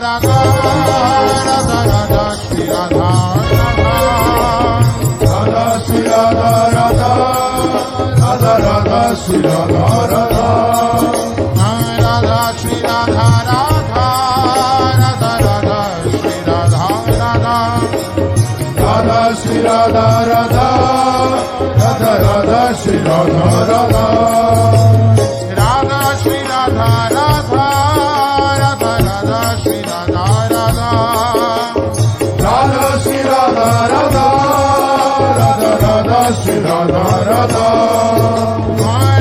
Radha Radha Radha Shri Radha Radha Shri Radha Radha Radha Radha Shri Radha Radha Radha Shri Radha Radha Radha Radha Shri Radha Radha Radha Shri Radha Radha Radha Radha Shri Radha Radha Radha Shri Radha Radha Radha Radha Shri Radha Radha Radha Shri Radha Radha Radha Radha Shri Radha Radha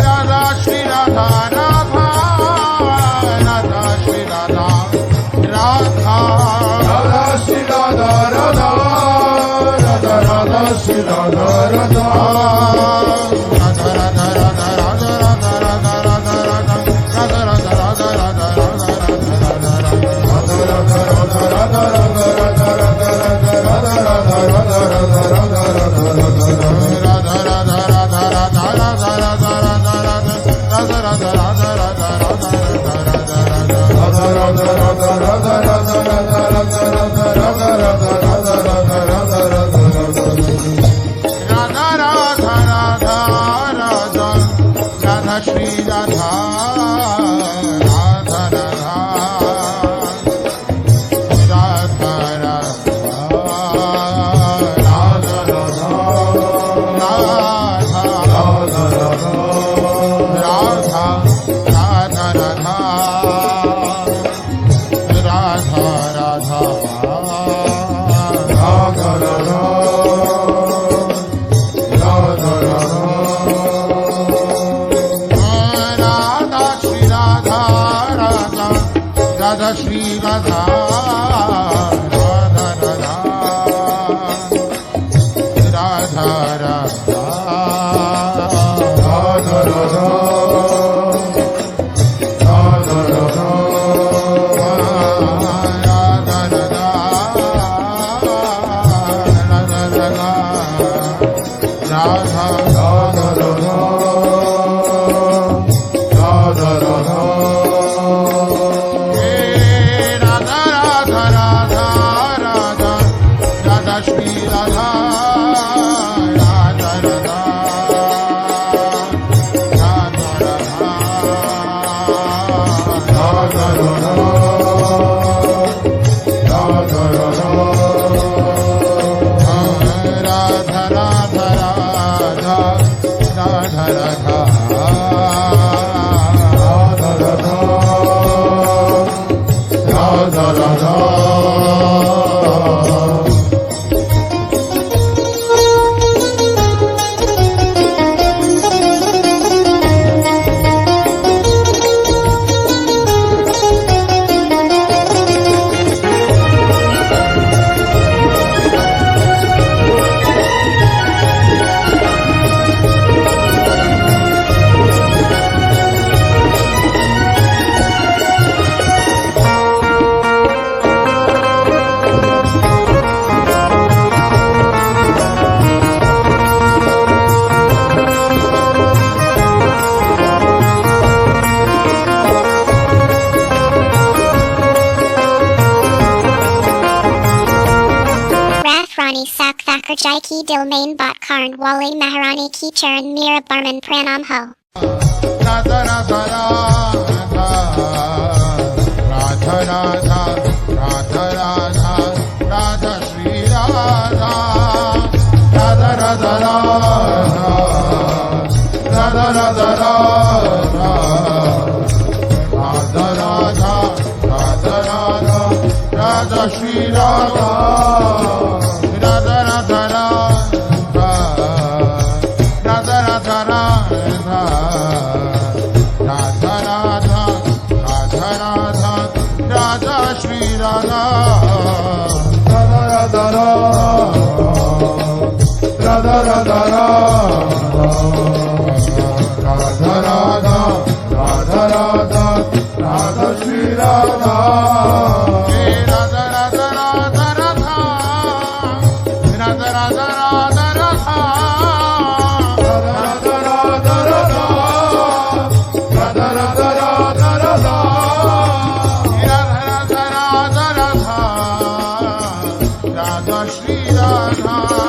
Radha Shri Radha Radha Radha Shri Radha Radha Radha Shri Radha Radha Radha Radha Shri Radha Radha Radha Radha Radha Radha Radha Radha Radha Radha Radha Radha Radha Shri Radha Radha Radha Radha Radha Radha Radha Shri Radha Radha Radha Radha Radha Radha Radha Jai ki dil main bat karn wale maharani ki charan mira barman pranam ho. Radha Radha Radha Radha Radha Radha Radha Shri Radha Radha Radha Radha Radha Radha Radha Radha Radha Radha Radha Shri Radha Radha Radha Radha Radha Radha Radha Radha Radha Radha Radha Radha Shri Radha Radha Radha Radha Radha Radha Radha Radha Radha Radha Shri Radha Radha Radha Radha Radha Radha Radha Radha Radha Radha Radha Shri Radha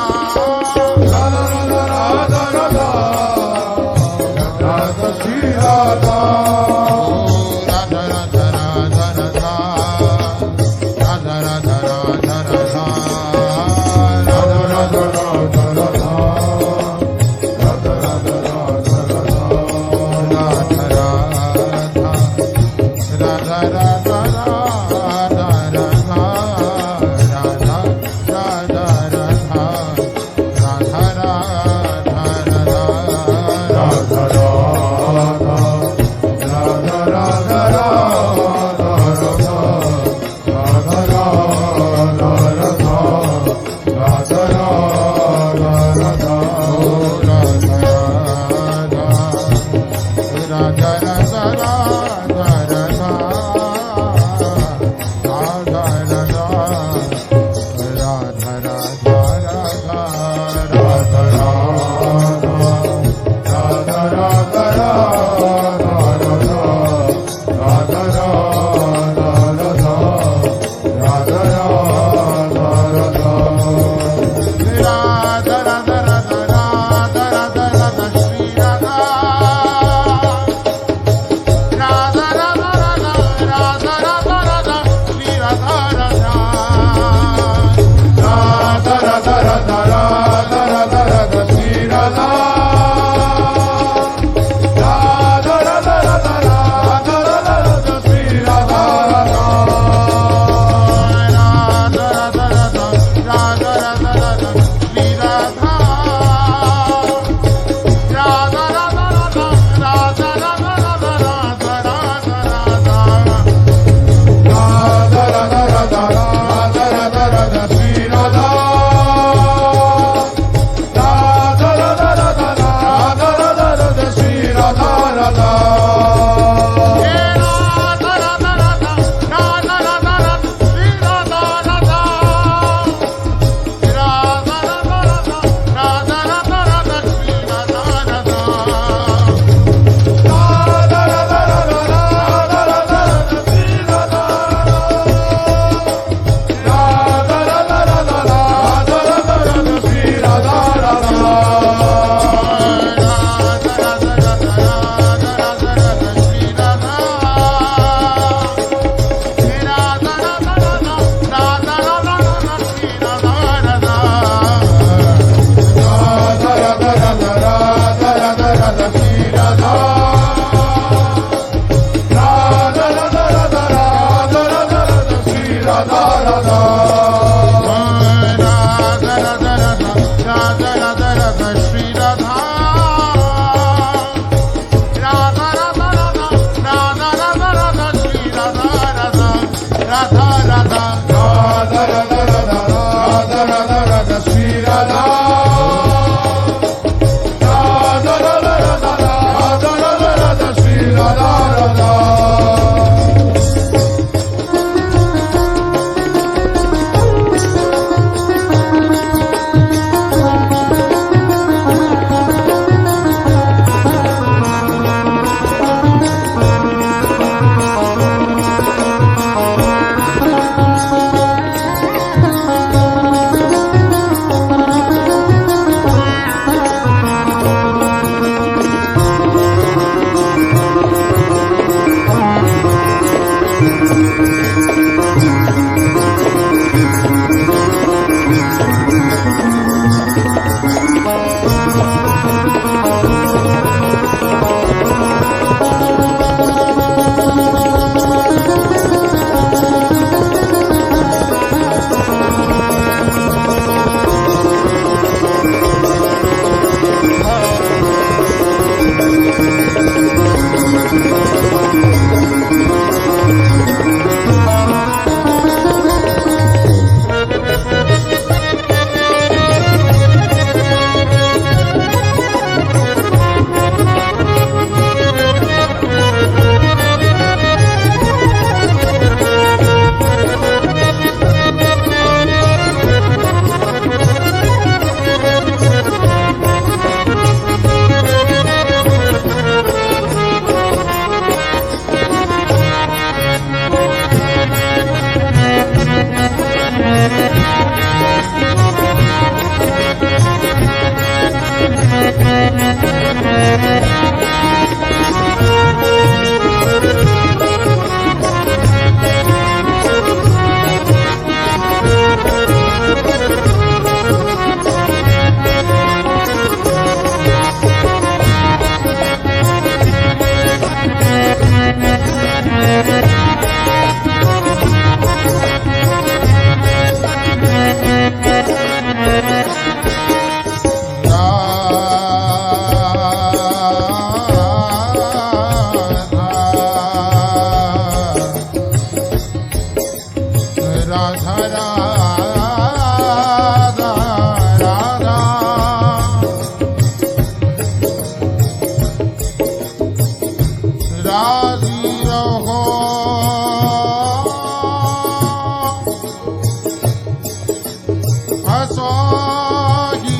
हंसोही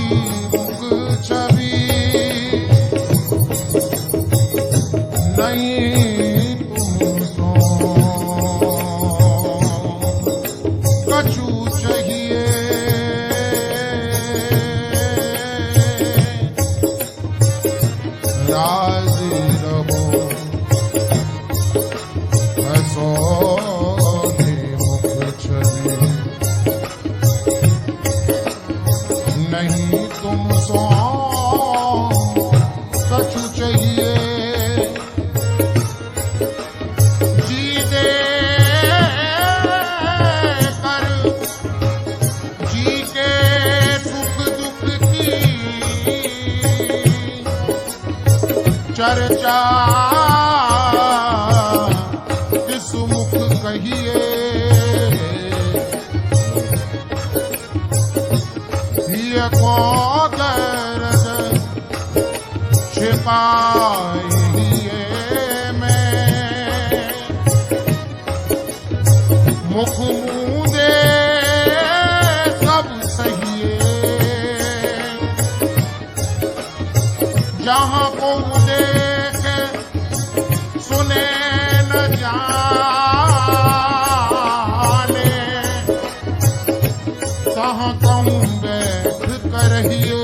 मुख छवि नहीं तुम सो कछु चाहिए राजी रहो हंसोही मुख छवि नहीं तुम सो कछु चाहिए जी दे कर जी के सुख दुख की चर्चा किस मुख कहिए ये को दर्द छिपाइए मैं मुख मूंदे सब सहिए जहाँ को देखे सुने न जाने कहाँ कहूँ बैठ कर रहिए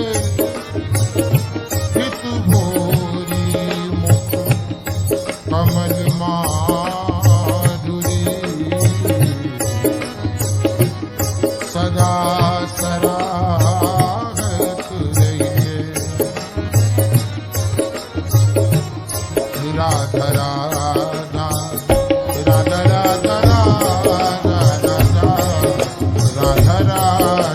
हित भोरी मुख कमल माधुरी सदा सराहत रहिए Radha Radha Radha Radha Radha Radha Radha Radha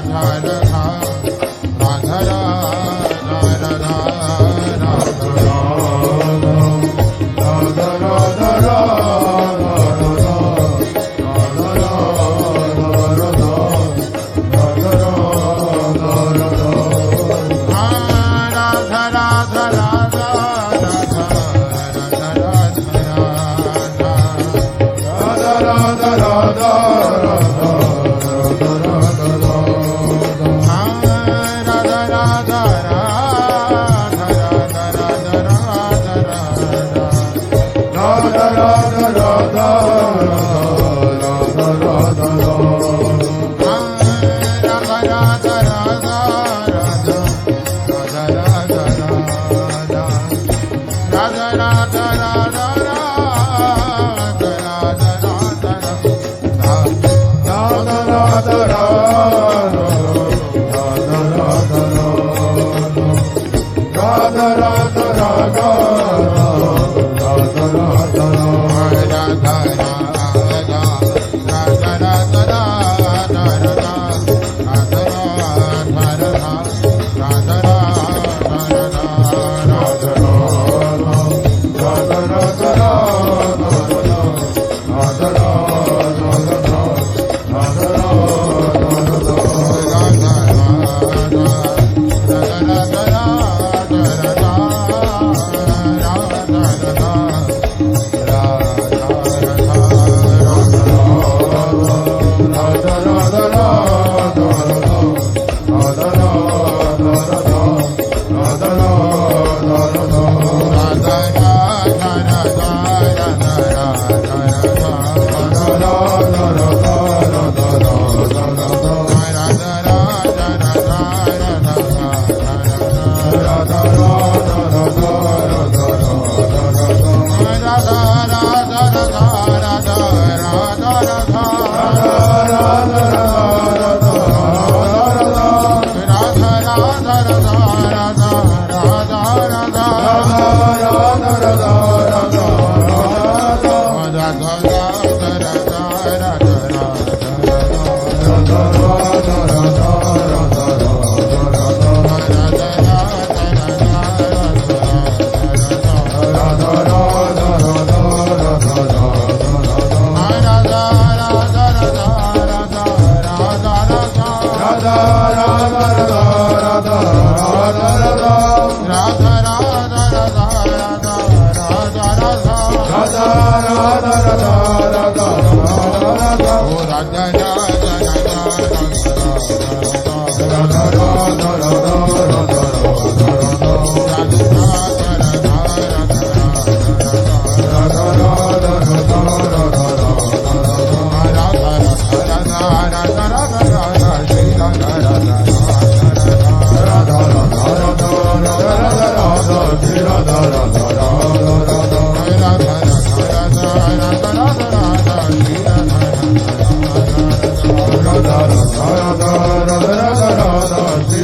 Radha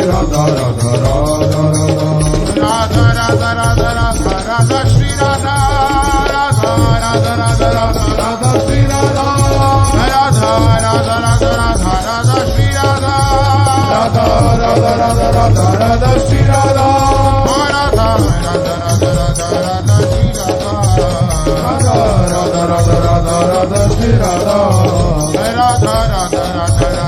Radha Radha Radha Radha Radha Radha Radha Radha Shri Radha Radha Radha Radha Radha Radha Shri Radha Radha Radha Radha Radha Radha Shri Radha Radha Radha Radha Radha Radha Shri Radha Radha Radha Radha Radha Radha Shri Radha Radha Radha Radha Radha Radha Shri Radha Radha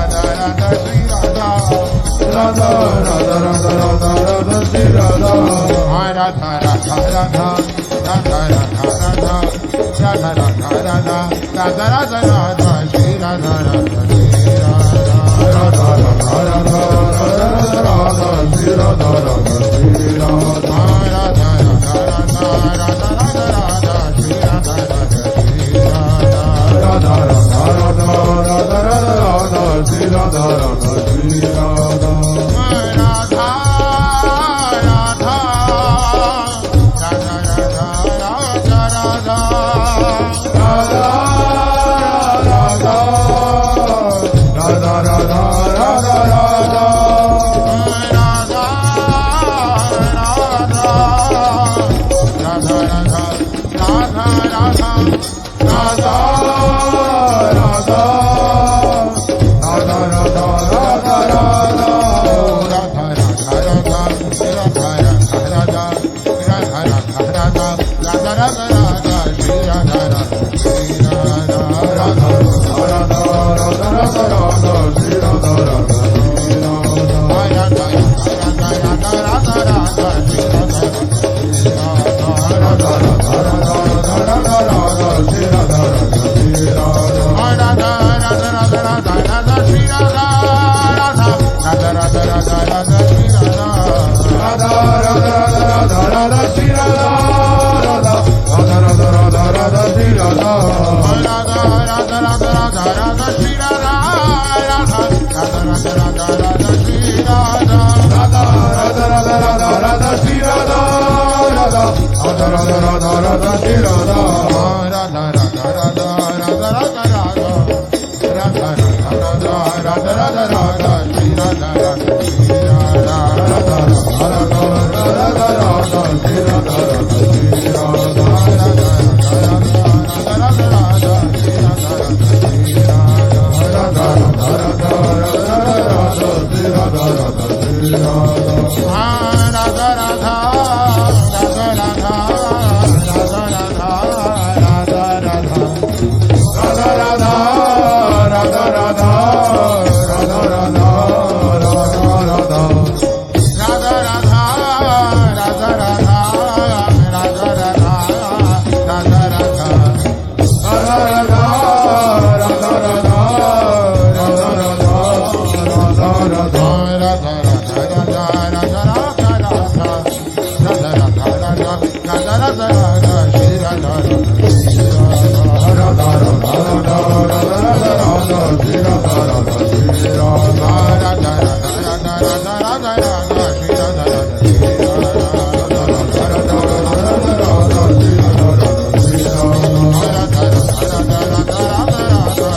Radha Radha Radha Radha Shri Radha Radha Radha Radha Radha Radha Shri Radha Radha Radha Radha Radha Radha Radha Radha Radha Radha Radha Radha Radha Shri Radha Radha Shri Radha Radha Radha Radha Radha Radha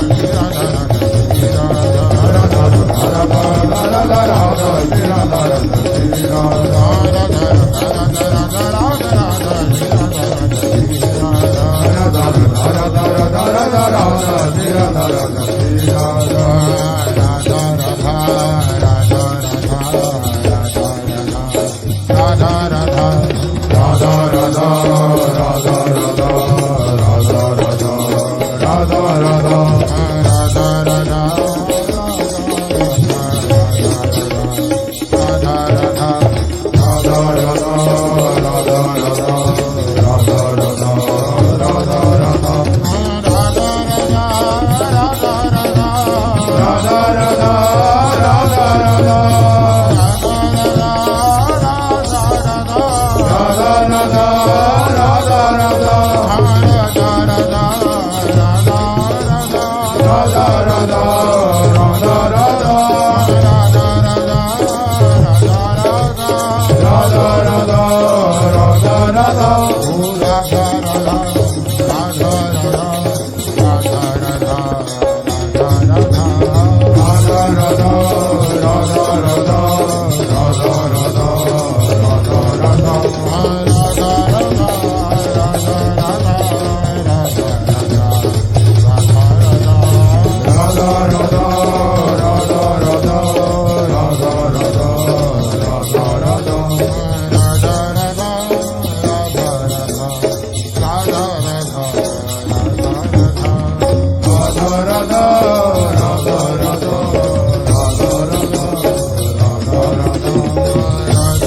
Shri Radha Radha Shri Radha Radha Radha Radha Radha Radha Radha Shri Radha Radha Shri Radha Radha Radha Radha Radha Radha Radha Shri Radha Radha Shri Radha Radha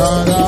Radha